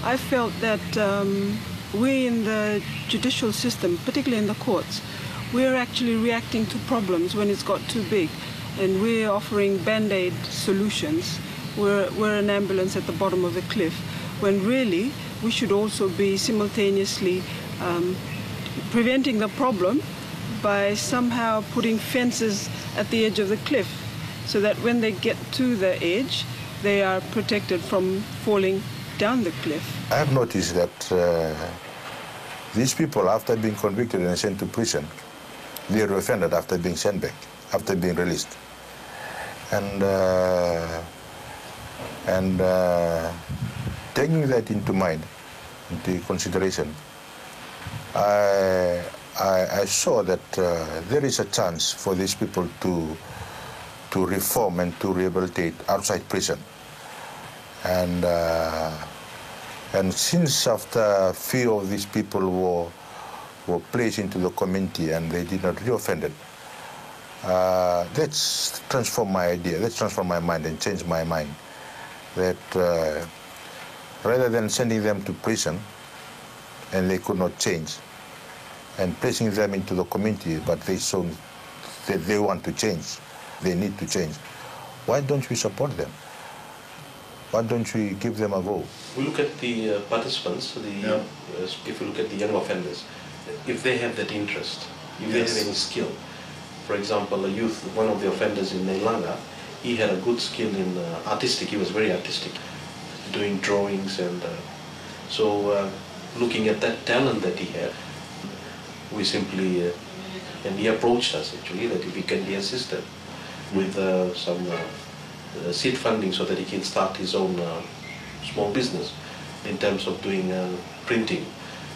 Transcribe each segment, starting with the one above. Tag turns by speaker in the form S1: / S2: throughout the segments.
S1: I felt that we in the judicial system, particularly in the courts, we're actually reacting to problems when it's got too big, and we're offering band-aid solutions. We're an ambulance at the bottom of the cliff, when really we should also be simultaneously preventing the problem by somehow putting fences at the edge of the cliff, so that when they get to the edge, they are protected from falling down the cliff.
S2: I have noticed that these people, after being convicted and sent to prison, they are offended after being sent back, after being released. And taking that into mind, into consideration, I saw that there is a chance for these people to reform and to rehabilitate outside prison. And since after a few of these people were placed into the community and they did not reoffend it, that's transformed my idea, that's transformed my mind and changed my mind. That rather than sending them to prison and they could not change, and placing them into the community, but they saw that they want to change, they need to change, why don't we support them? Why don't we give them a go?
S3: We look at the participants, if you look at the young offenders, if they have that interest, if they have any skill. For example, a youth, one of the offenders in Neilanga, he had a good skill in artistic, he was very artistic, doing drawings, and so looking at that talent that he had, we simply, and he approached us actually, that if he can be assisted with some seed funding so that he can start his own small business in terms of doing printing,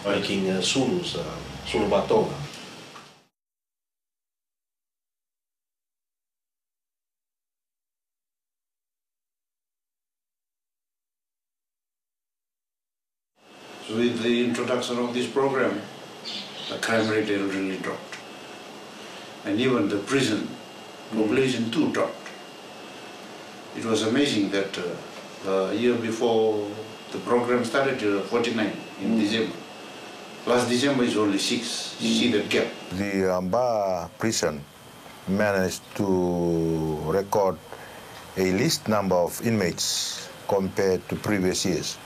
S3: making sulus, sulu batonga.
S4: So with the introduction of this program, the crime rate really dropped. And even the prison population too dropped. It was amazing that a year before the program started, 49 in December. Last December is only 6. You see that gap.
S2: The Amba prison managed to record a least number of inmates compared to previous years.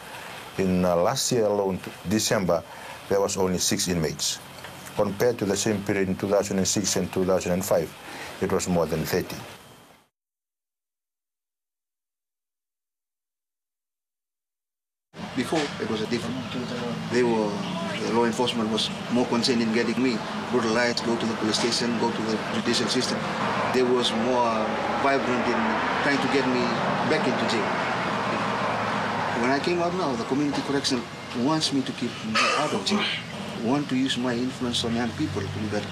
S2: In last year alone, December, there was only 6 inmates. Compared to the same period in 2006 and 2005, it was more than 30.
S5: Before, it was a different. The law enforcement was more concerned in getting me brutalized, go to the police station, go to the judicial system. They was more vibrant in trying to get me back into jail. When I came out now, the community correction wants me to keep me out of jail, want to use my influence on young people to do better.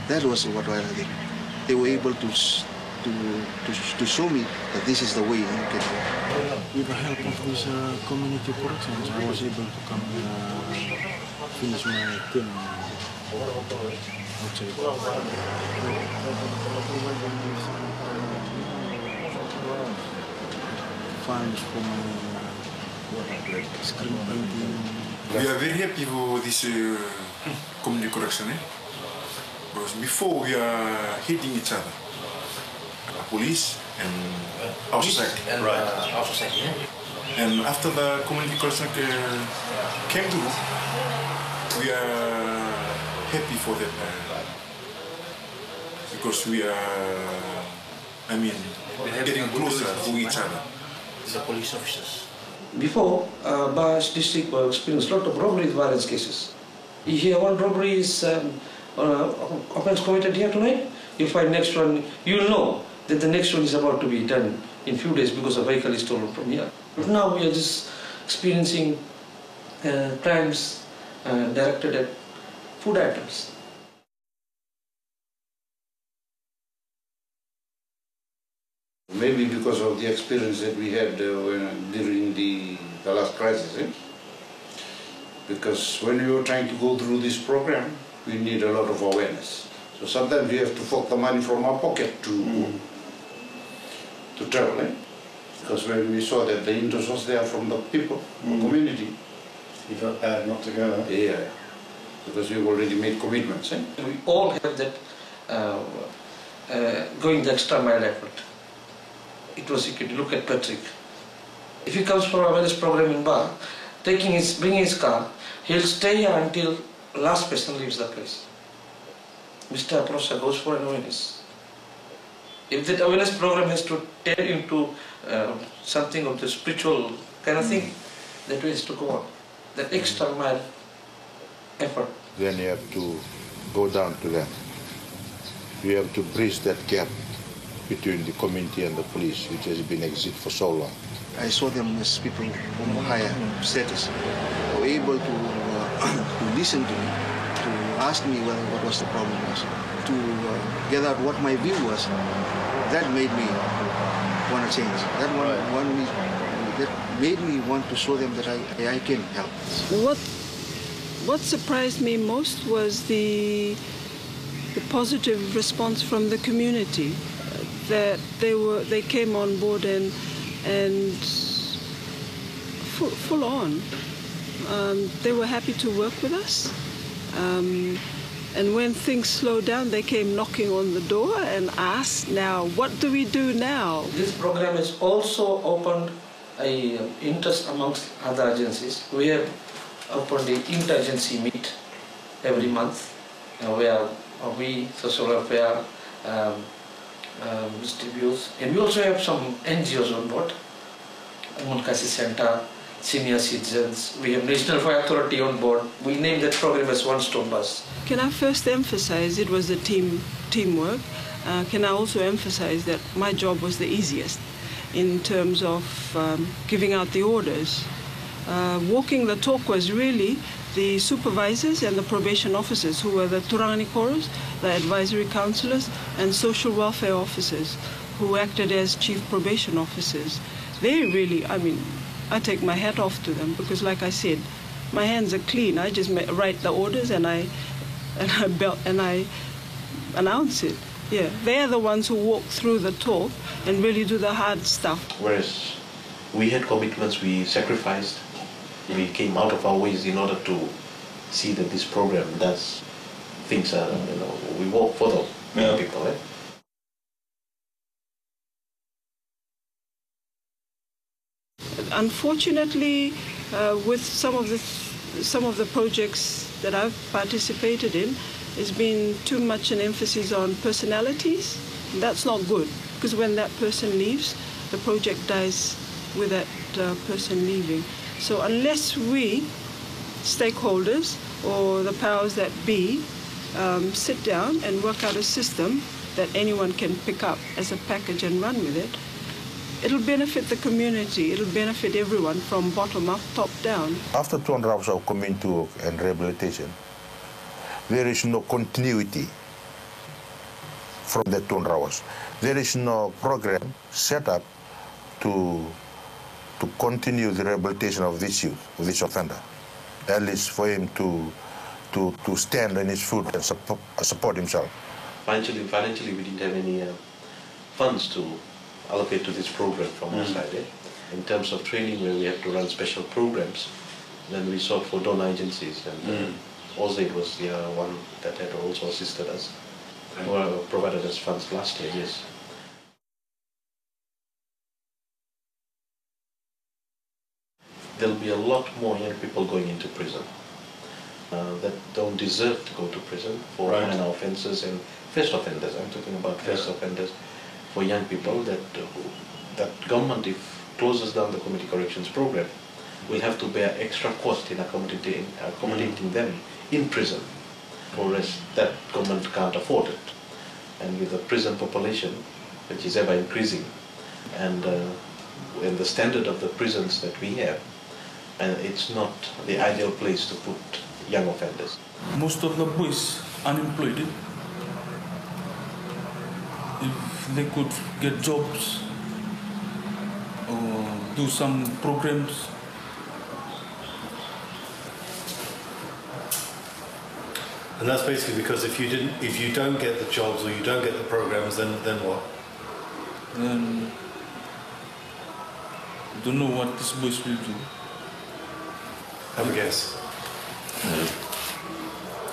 S5: That was what I did. They were able to show me that this is the way you can do.
S6: With the help of this community corrections, I was able to come finish my term outside. Funds from screen printing.
S7: We are very happy with this community correction, because before we are hating each other. Police and our society.
S3: And our society,
S7: And after the community correction came through, we are happy for that. Because we are, getting closer to each other.
S3: the police officers.
S8: Before, Bash district experienced a lot of robbery violence cases. You hear one robbery is offense committed here tonight, you find next one, you'll know that the next one is about to be done in few days because a vehicle is stolen from here. But now we are just experiencing crimes directed at food items.
S4: Maybe because of the experience that we had during the last crisis. Because when we were trying to go through this program, we need a lot of awareness. So sometimes we have to fork the money from our pocket to travel. Because when we saw that the interest was there from the people, the community,
S9: you felt bad not to go, huh?
S4: yeah, because we've already made commitments. Eh?
S8: We all have that going the extra mile effort. It was, you could look at Patrick. If he comes for a awareness program in Bar, bringing his car, he'll stay here until last person leaves the place. Mr. Aprosa goes for an awareness. If that awareness program has to turn into something of the spiritual kind of thing, that way is to go on. That extra mile effort.
S2: Then you have to go down to them. You have to bridge that gap between the community and the police, which has been exist for so long.
S5: I saw them as people from higher status, who were able to listen to me, to ask me what was the problem was, to get out what my view was. That made me want to change. That made me want to show them that I can help.
S1: What surprised me most was the positive response from the community, that they came on board and full on. They were happy to work with us. And when things slowed down, they came knocking on the door and asked, now, what do we do now?
S8: This program has also opened an interest amongst other agencies. We have opened the interagency meet every month, where we, social welfare, distributes, and we also have some NGOs on board. Munkasi Center, Senior Citizens, we have National Fire Authority on board. We named that program as One Stone Bus.
S1: Can I first emphasize it was a teamwork? Can I also emphasize that my job was the easiest in terms of giving out the orders? Walking the talk was really the supervisors and the probation officers, who were the Turangani Korus, the advisory councillors, and social welfare officers, who acted as chief probation officers. They really, I take my hat off to them, because like I said, my hands are clean. I just write the orders and I announce it. Yeah, they're the ones who walk through the talk and really do the hard stuff.
S3: Whereas we had commitments, we sacrificed, we came out of our ways in order to see that this program does things. We walk for the people.
S1: Unfortunately, with some of the projects that I've participated in, there's been too much an emphasis on personalities. That's not good, because when that person leaves, the project dies with that person leaving. So unless we, stakeholders or the powers that be, sit down and work out a system that anyone can pick up as a package and run with it, it'll benefit the community, it'll benefit everyone from bottom up, top down.
S2: After 200 hours of community work and rehabilitation, there is no continuity from the 200 hours. There is no program set up to continue the rehabilitation of this youth, of this offender, at least for him to stand on his foot and support himself.
S3: Financially, we didn't have any funds to allocate to this program from our side. In terms of training, where we have to run special programs, then we sought for donor agencies, and OZAID was the one that had also assisted us, or provided us funds last year, yes. There'll be a lot more young people going into prison that don't deserve to go to prison for minor offences and first offenders. I'm talking about first offenders. For young people, that government, if closes down the community corrections program, will have to bear extra cost in accommodating them in prison, whereas that government can't afford it. And with the prison population, which is ever increasing, and the standard of the prisons that we have, it's not the ideal place to put young offenders.
S10: Most of the boys unemployed. If they could get jobs or do some programs.
S9: And that's basically because if you don't get the jobs or you don't get the programs, then what?
S10: Then don't know what these boys will do.
S9: Have a guess.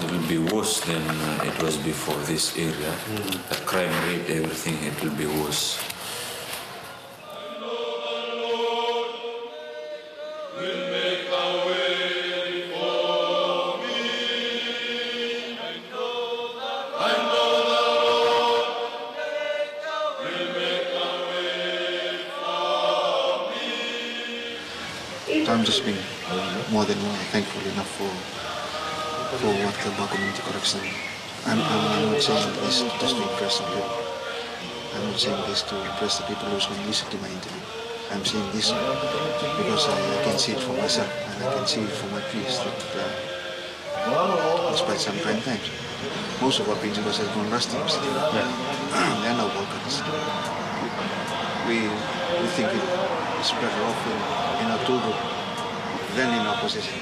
S11: It will be worse than it was before this area. The crime rate, everything, it will be worse.
S5: I'm just being more than thankful enough for what the community correction. I'm not saying this just to impress some people. I'm not saying this to impress the people who's going to listen to my interview. I'm saying this because I can see it for myself and I can see it for my peers that despite some trying times, most of our principals have gone rusty. They are now Balkans. We think it's better off in our tool group than in our position.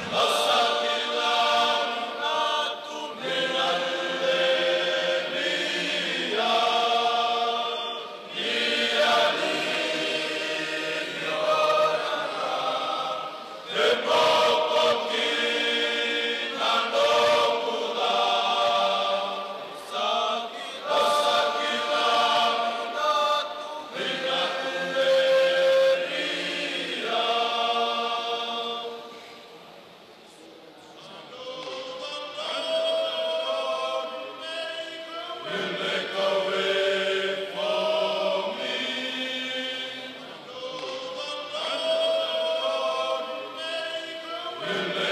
S12: Will